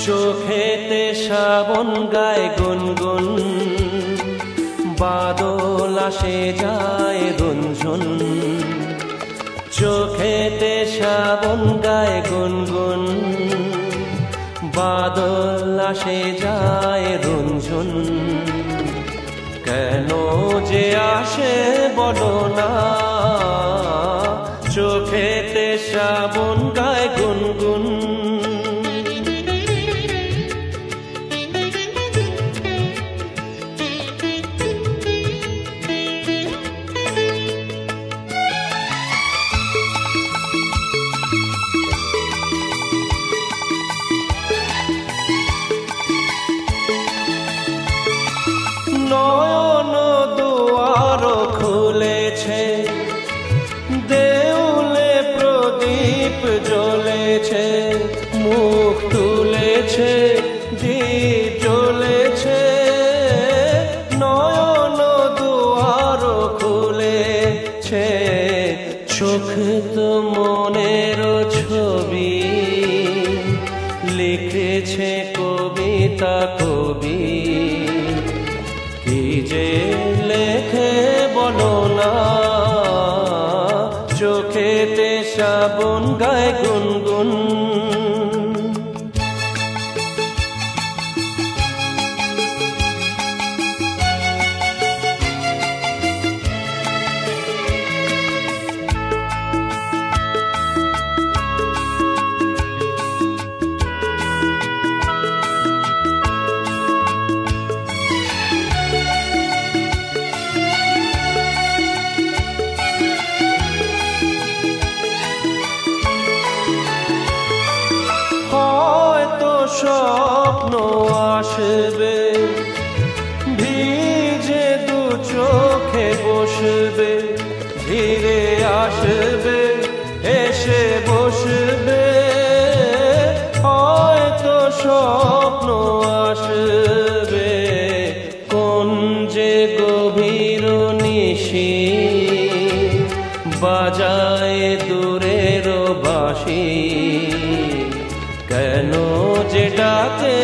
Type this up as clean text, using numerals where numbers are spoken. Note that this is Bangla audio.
চোখেতে শ্রাবণ গায় গুনগুন, বাদল আসে যায় রুনঝুন। চোখেতে শ্রাবণ গায় গুনগুন, বাদল আসে যায় রুনঝুন। কেন যে আসে বলো না, চোখেতে শ্রাবণ গায় গুনগুন। নয়ন দুয়ার খুলেছে, দেউলে প্রদীপ জ্বলেছে, মুখ তুলেছে দীপ জ্বলেছে। নয়ন দুয়ার খুলেছে, চোখ তো মনের ছবি, লিখেছে কবিতা কবি। কি যে লেখে বলো না, চোখেতে শ্রাবণ গায় গুনগুন। স্বপ্ন আসবে, ভিজে দু চোখে বসবে, ধীরে আসবে এসে বসবে। হয়তো স্বপ্ন আসবে, কোন যে গভীর নিশি, বাজায় দূরের বাঁশি। কেন যে ডাকে